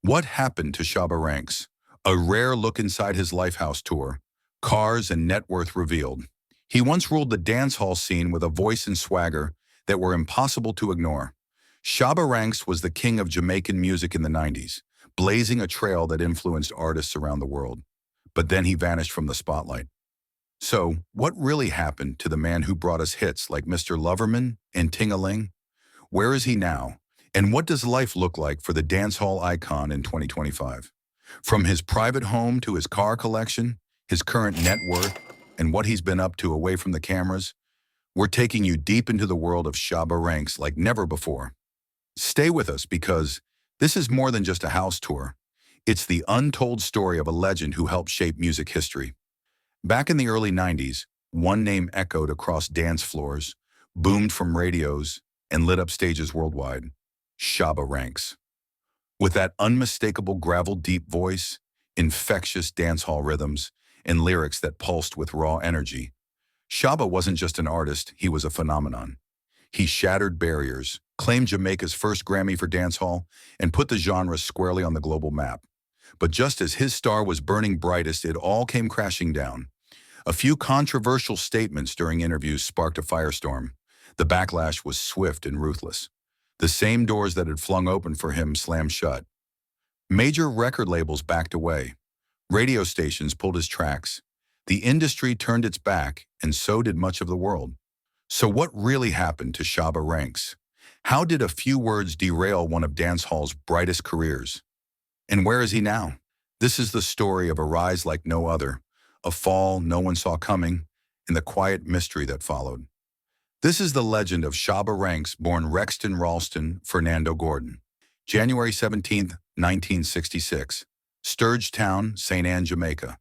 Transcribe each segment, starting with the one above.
What happened to Shabba Ranks? A rare look inside his Lifehouse tour. Cars and net worth revealed. He once ruled the dance hall scene with a voice and swagger that were impossible to ignore. Shabba Ranks was the king of Jamaican music in the 90s, blazing a trail that influenced artists around the world. But then he vanished from the spotlight. So, what really happened to the man who brought us hits like Mr. Loverman and Ting-a-Ling? Where is he now? And what does life look like for the dancehall icon in 2025? From his private home to his car collection, his current net worth, and what he's been up to away from the cameras, we're taking you deep into the world of Shabba Ranks like never before. Stay with us because this is more than just a house tour. It's the untold story of a legend who helped shape music history. Back in the early 90s, one name echoed across dance floors, boomed from radios, and lit up stages worldwide. Shabba Ranks. With that unmistakable gravel-deep voice, infectious dancehall rhythms, and lyrics that pulsed with raw energy, Shabba wasn't just an artist, he was a phenomenon. He shattered barriers, claimed Jamaica's first Grammy for dancehall, and put the genre squarely on the global map. But just as his star was burning brightest, it all came crashing down. A few controversial statements during interviews sparked a firestorm. The backlash was swift and ruthless. The same doors that had flung open for him slammed shut. Major record labels backed away. Radio stations pulled his tracks. The industry turned its back, and so did much of the world. So what really happened to Shabba Ranks? How did a few words derail one of dancehall's brightest careers? And where is he now? This is the story of a rise like no other, a fall no one saw coming, and the quiet mystery that followed. This is the legend of Shabba Ranks, born Rexton Ralston Fernando Gordon. January 17, 1966, Sturge Town, St. Anne, Jamaica.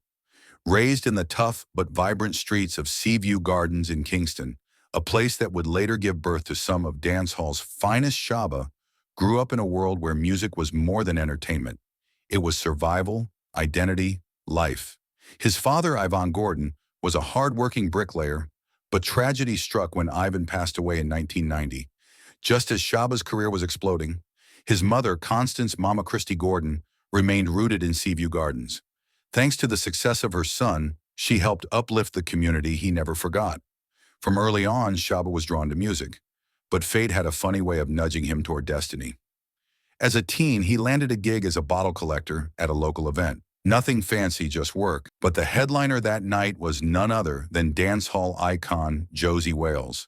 Raised in the tough but vibrant streets of Seaview Gardens in Kingston, a place that would later give birth to some of dancehall's finest, Shabba grew up in a world where music was more than entertainment. It was survival, identity, life. His father, Ivan Gordon, was a hard-working bricklayer, but tragedy struck when Ivan passed away in 1990. Just as Shabba's career was exploding, his mother, Constance "Mama" Christie Gordon, remained rooted in Seaview Gardens. Thanks to the success of her son, she helped uplift the community he never forgot. From early on, Shabba was drawn to music, but fate had a funny way of nudging him toward destiny. As a teen, he landed a gig as a bottle collector at a local event. Nothing fancy, just work. But the headliner that night was none other than dancehall icon Josie Wales.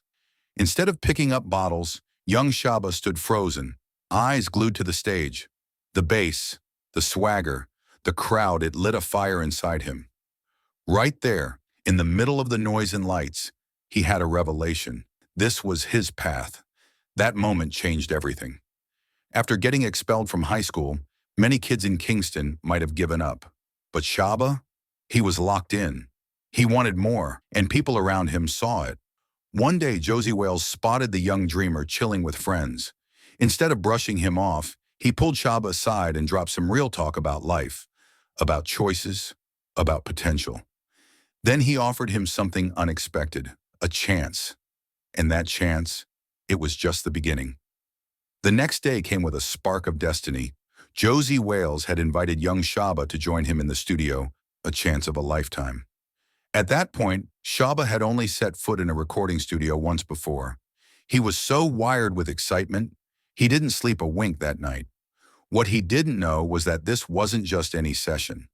Instead of picking up bottles, young Shabba stood frozen, eyes glued to the stage. The bass, the swagger, the crowd, it lit a fire inside him. Right there, in the middle of the noise and lights, he had a revelation. This was his path. That moment changed everything. After getting expelled from high school, many kids in Kingston might have given up. But Shabba, he was locked in. He wanted more, and people around him saw it. One day, Josie Wales spotted the young dreamer chilling with friends. Instead of brushing him off, he pulled Shabba aside and dropped some real talk about life, about choices, about potential. Then he offered him something unexpected, a chance. And that chance, it was just the beginning. The next day came with a spark of destiny. Josie Wales had invited young Shabba to join him in the studio, a chance of a lifetime. At that point, Shabba had only set foot in a recording studio once before. He was so wired with excitement, he didn't sleep a wink that night. What he didn't know was that this wasn't just any session.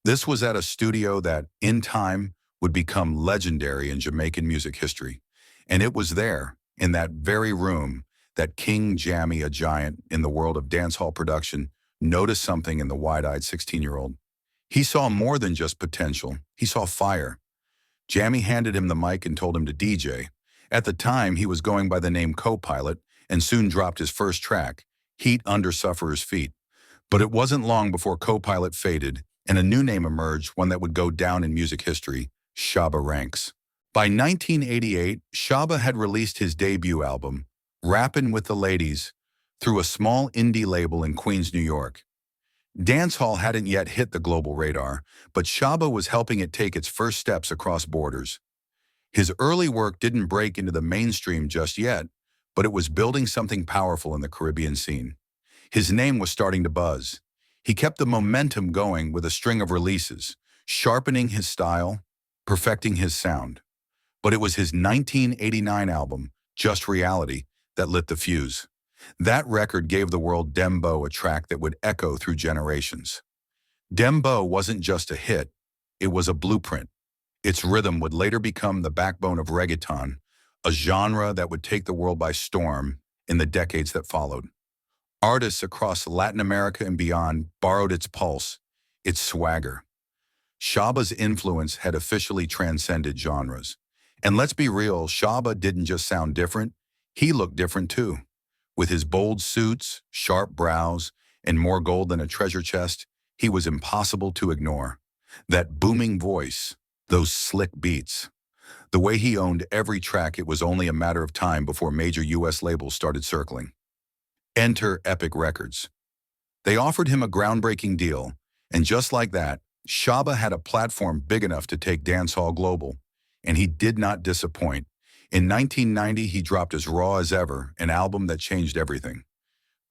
This was at a studio that, in time, would become legendary in Jamaican music history. And it was there, in that very room, that King Jammy, a giant in the world of dancehall production, noticed something in the wide-eyed 16-year-old. He saw more than just potential. He saw fire. Jammy handed him the mic and told him to DJ. At the time, he was going by the name Co-Pilot and soon dropped his first track, Heat Under Sufferer's Feet. But it wasn't long before Co-Pilot faded and a new name emerged, one that would go down in music history, Shabba Ranks. By 1988, Shabba had released his debut album, Rappin' with the Ladies, through a small indie label in Queens, New York. Dancehall hadn't yet hit the global radar, but Shabba was helping it take its first steps across borders. His early work didn't break into the mainstream just yet, but it was building something powerful in the Caribbean scene. His name was starting to buzz. He kept the momentum going with a string of releases, sharpening his style, perfecting his sound. But it was his 1989 album, Just Reality, that lit the fuse. That record gave the world Dembo, a track that would echo through generations. Dembo wasn't just a hit, it was a blueprint. Its rhythm would later become the backbone of reggaeton, a genre that would take the world by storm in the decades that followed. Artists across Latin America and beyond borrowed its pulse, its swagger. Shabba's influence had officially transcended genres. And let's be real, Shabba didn't just sound different, he looked different too. With his bold suits, sharp brows, and more gold than a treasure chest, he was impossible to ignore. That booming voice, those slick beats. The way he owned every track, it was only a matter of time before major US labels started circling. Enter Epic Records. They offered him a groundbreaking deal, and just like that, Shabba had a platform big enough to take dancehall global, and he did not disappoint. In 1990, he dropped as raw as ever, an album that changed everything.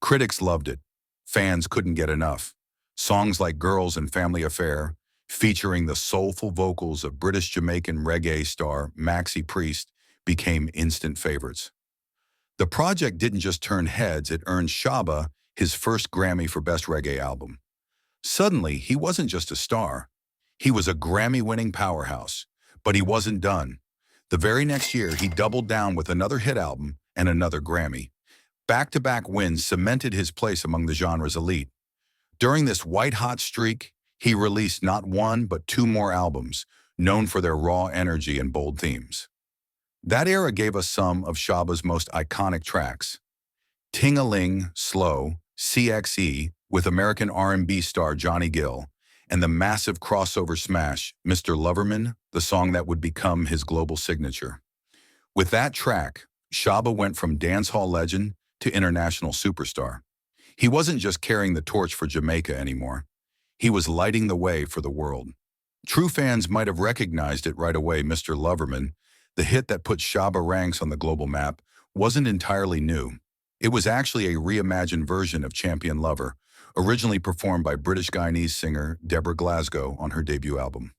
Critics loved it. Fans couldn't get enough. Songs like Girls and Family Affair, featuring the soulful vocals of British-Jamaican reggae star Maxi Priest, became instant favorites. The project didn't just turn heads, it earned Shabba his first Grammy for Best Reggae Album. Suddenly, he wasn't just a star. He was a Grammy-winning powerhouse. But he wasn't done. The very next year, he doubled down with another hit album and another Grammy. Back-to-back wins cemented his place among the genre's elite. During this white-hot streak, he released not one but two more albums, known for their raw energy and bold themes. That era gave us some of Shabba's most iconic tracks. Ting-a-Ling, Slow, CXE, with American R&B star Johnny Gill, and the massive crossover smash, Mr. Loverman, the song that would become his global signature. With that track, Shabba went from dancehall legend to international superstar. He wasn't just carrying the torch for Jamaica anymore. He was lighting the way for the world. True fans might have recognized it right away. Mr. Loverman, the hit that put Shabba Ranks on the global map, wasn't entirely new. It was actually a reimagined version of Champion Lover, originally performed by British Guyanese singer Deborah Glasgow on her debut album.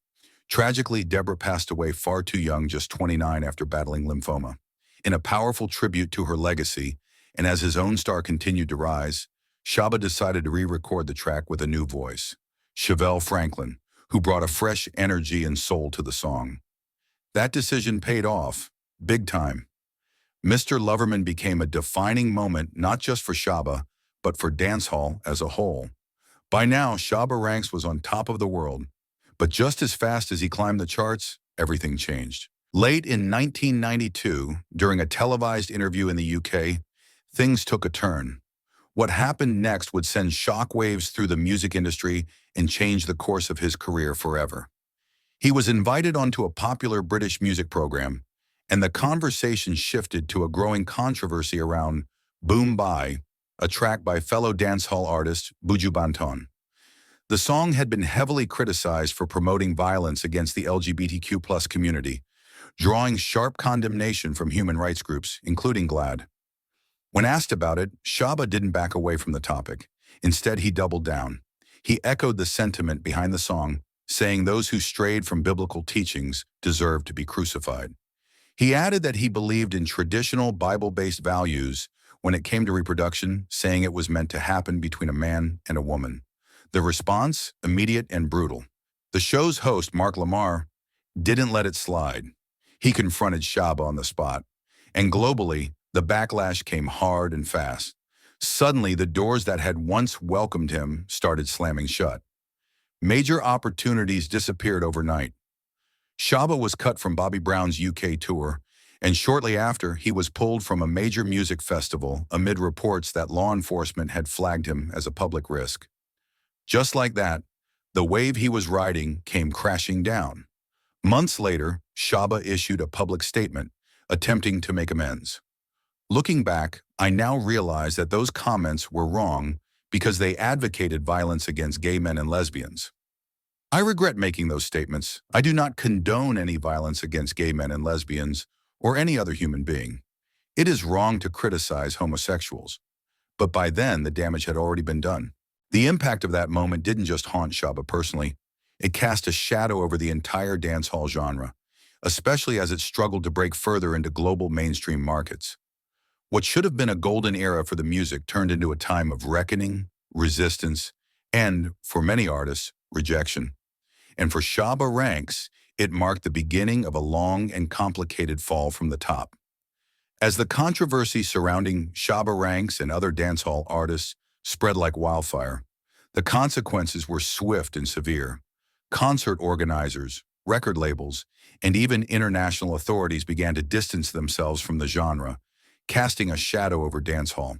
Tragically, Deborah passed away far too young, just 29, after battling lymphoma. In a powerful tribute to her legacy, and as his own star continued to rise, Shabba decided to re-record the track with a new voice, Chevelle Franklin, who brought a fresh energy and soul to the song. That decision paid off, big time. Mr. Loverman became a defining moment not just for Shabba, but for dancehall as a whole. By now, Shabba Ranks was on top of the world, but just as fast as he climbed the charts, everything changed. Late in 1992, during a televised interview in the UK, things took a turn. What happened next would send shockwaves through the music industry and change the course of his career forever. He was invited onto a popular British music program, and the conversation shifted to a growing controversy around Boom Bye, a track by fellow dancehall artist Buju Banton. The song had been heavily criticized for promoting violence against the LGBTQ+ community, drawing sharp condemnation from human rights groups, including GLAAD. When asked about it, Shabba didn't back away from the topic. Instead, he doubled down. He echoed the sentiment behind the song, saying those who strayed from biblical teachings deserved to be crucified. He added that he believed in traditional Bible-based values when it came to reproduction, saying it was meant to happen between a man and a woman. The response, immediate and brutal. The show's host, Mark Lamar, didn't let it slide. He confronted Shabba on the spot. And globally, the backlash came hard and fast. Suddenly, the doors that had once welcomed him started slamming shut. Major opportunities disappeared overnight. Shabba was cut from Bobby Brown's UK tour, and shortly after, he was pulled from a major music festival amid reports that law enforcement had flagged him as a public risk. Just like that, the wave he was riding came crashing down. Months later, Shabba issued a public statement, attempting to make amends. Looking back, I now realize that those comments were wrong because they advocated violence against gay men and lesbians. I regret making those statements. I do not condone any violence against gay men and lesbians or any other human being. It is wrong to criticize homosexuals. But by then, the damage had already been done. The impact of that moment didn't just haunt Shabba personally, it cast a shadow over the entire dancehall genre, especially as it struggled to break further into global mainstream markets. What should have been a golden era for the music turned into a time of reckoning, resistance, and, for many artists, rejection. And for Shabba Ranks, it marked the beginning of a long and complicated fall from the top. As the controversy surrounding Shabba Ranks and other dancehall artists spread like wildfire, the consequences were swift and severe. Concert organizers, record labels, and even international authorities began to distance themselves from the genre, casting a shadow over dancehall.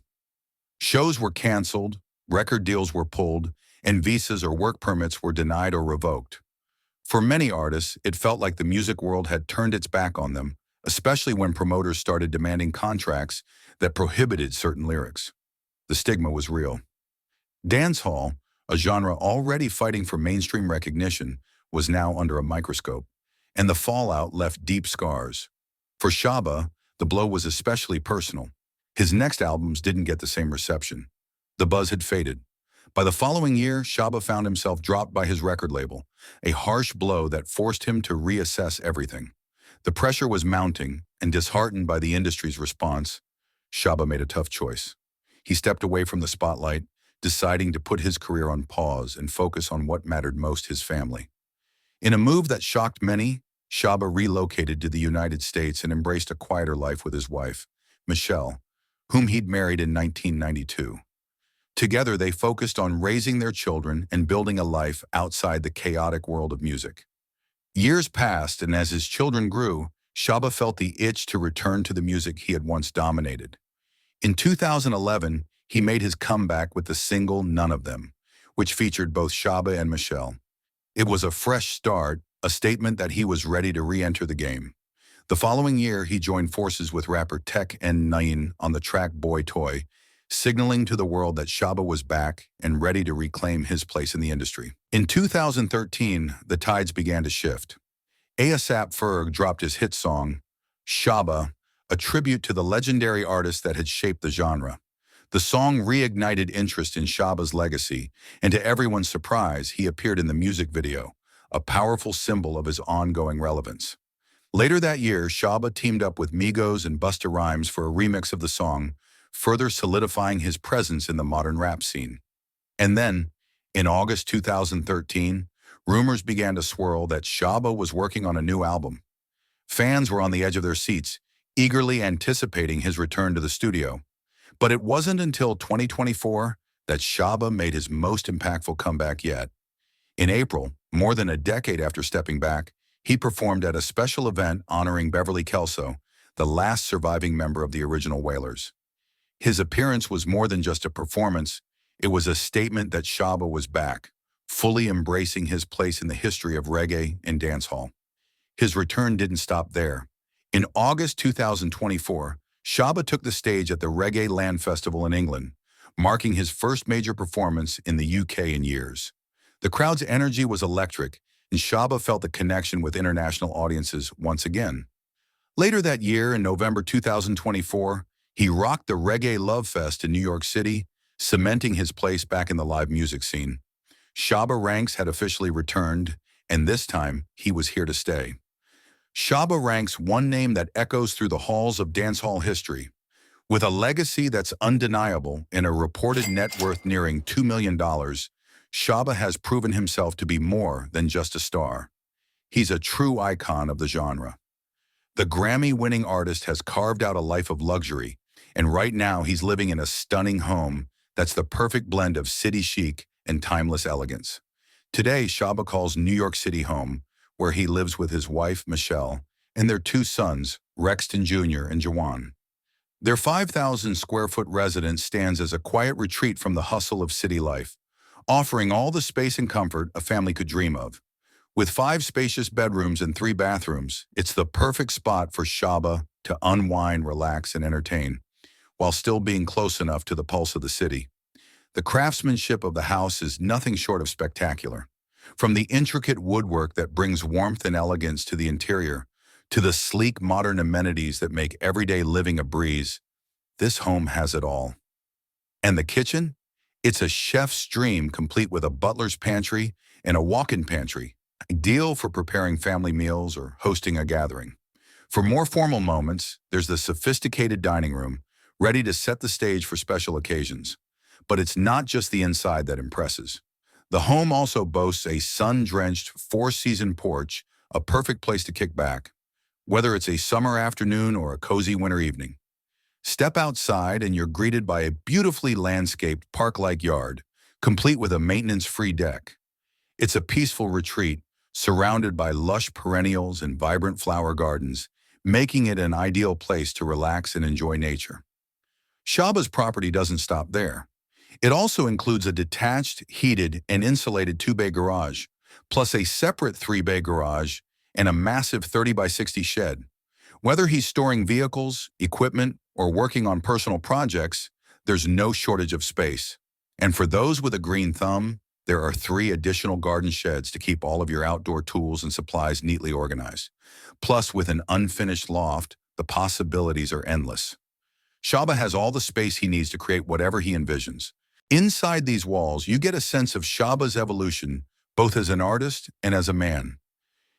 Shows were canceled, record deals were pulled, and visas or work permits were denied or revoked. For many artists, it felt like the music world had turned its back on them, especially when promoters started demanding contracts that prohibited certain lyrics. The stigma was real. Dancehall, a genre already fighting for mainstream recognition, was now under a microscope, and the fallout left deep scars. For Shabba, the blow was especially personal. His next albums didn't get the same reception. The buzz had faded. By the following year, Shabba found himself dropped by his record label, a harsh blow that forced him to reassess everything. The pressure was mounting, and disheartened by the industry's response, Shabba made a tough choice. He stepped away from the spotlight, deciding to put his career on pause and focus on what mattered most: his family. In a move that shocked many, Shabba relocated to the United States and embraced a quieter life with his wife, Michelle, whom he'd married in 1992. Together, they focused on raising their children and building a life outside the chaotic world of music. Years passed, and as his children grew, Shabba felt the itch to return to the music he had once dominated. In 2011, he made his comeback with the single None of Them, which featured both Shabba and Michelle. It was a fresh start, a statement that he was ready to re-enter the game. The following year, he joined forces with rapper Tech and Nine on the track Boy Toy, signaling to the world that Shabba was back and ready to reclaim his place in the industry. In 2013, the tides began to shift. A$AP Ferg dropped his hit song, Shabba, a tribute to the legendary artist that had shaped the genre. The song reignited interest in Shabba's legacy, and to everyone's surprise, he appeared in the music video, a powerful symbol of his ongoing relevance. Later that year, Shabba teamed up with Migos and Busta Rhymes for a remix of the song, further solidifying his presence in the modern rap scene. And then, in August 2013, rumors began to swirl that Shabba was working on a new album. Fans were on the edge of their seats, eagerly anticipating his return to the studio. But it wasn't until 2024 that Shabba made his most impactful comeback yet. In April, more than a decade after stepping back, he performed at a special event honoring Beverly Kelso, the last surviving member of the original Wailers. His appearance was more than just a performance, it was a statement that Shabba was back, fully embracing his place in the history of reggae and dancehall. His return didn't stop there. In August 2024, Shabba took the stage at the Reggae Land Festival in England, marking his first major performance in the UK in years. The crowd's energy was electric, and Shabba felt the connection with international audiences once again. Later that year, in November 2024, he rocked the Reggae Love Fest in New York City, cementing his place back in the live music scene. Shabba Ranks had officially returned, and this time, he was here to stay. Shabba ranks one name that echoes through the halls of dancehall history. With a legacy that's undeniable and a reported net worth nearing $2 million, Shabba has proven himself to be more than just a star. He's a true icon of the genre. The Grammy-winning artist has carved out a life of luxury, and right now he's living in a stunning home that's the perfect blend of city chic and timeless elegance. Today, Shabba calls New York City home, where he lives with his wife, Michelle, and their two sons, Rexton Jr. and Jawan. Their 5,000-square-foot residence stands as a quiet retreat from the hustle of city life, offering all the space and comfort a family could dream of. With 5 spacious bedrooms and 3 bathrooms, it's the perfect spot for Shabba to unwind, relax, and entertain, while still being close enough to the pulse of the city. The craftsmanship of the house is nothing short of spectacular. From the intricate woodwork that brings warmth and elegance to the interior, to the sleek modern amenities that make everyday living a breeze, this home has it all. And the kitchen? It's a chef's dream complete with a butler's pantry and a walk-in pantry, ideal for preparing family meals or hosting a gathering. For more formal moments, there's the sophisticated dining room, ready to set the stage for special occasions. But it's not just the inside that impresses. The home also boasts a sun-drenched four-season porch, a perfect place to kick back, whether it's a summer afternoon or a cozy winter evening. Step outside and you're greeted by a beautifully landscaped park-like yard, complete with a maintenance-free deck. It's a peaceful retreat, surrounded by lush perennials and vibrant flower gardens, making it an ideal place to relax and enjoy nature. Shabba's property doesn't stop there. It also includes a detached, heated, and insulated 2-bay garage, plus a separate 3-bay garage and a massive 30 by 60 shed. Whether he's storing vehicles, equipment, or working on personal projects, there's no shortage of space. And for those with a green thumb, there are 3 additional garden sheds to keep all of your outdoor tools and supplies neatly organized. Plus, with an unfinished loft, the possibilities are endless. Shabba has all the space he needs to create whatever he envisions. Inside these walls, you get a sense of Shabba's evolution, both as an artist and as a man.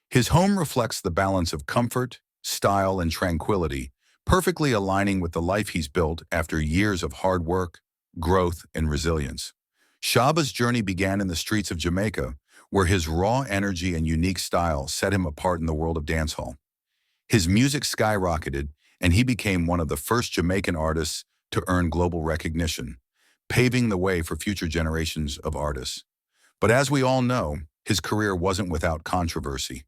His home reflects the balance of comfort, style, and tranquility, perfectly aligning with the life he's built after years of hard work, growth, and resilience. Shabba's journey began in the streets of Jamaica, where his raw energy and unique style set him apart in the world of dancehall. His music skyrocketed, and he became one of the first Jamaican artists to earn global recognition, paving the way for future generations of artists. But as we all know, his career wasn't without controversy.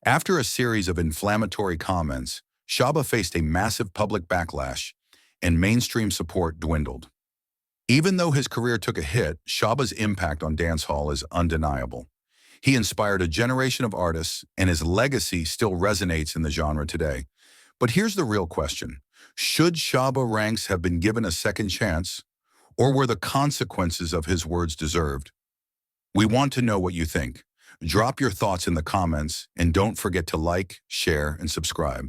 After a series of inflammatory comments, Shabba faced a massive public backlash, and mainstream support dwindled. Even though his career took a hit, Shabba's impact on dancehall is undeniable. He inspired a generation of artists, and his legacy still resonates in the genre today. But here's the real question. Should Shabba Ranks have been given a second chance, or were the consequences of his words deserved? We want to know what you think. Drop your thoughts in the comments, and don't forget to like, share, and subscribe.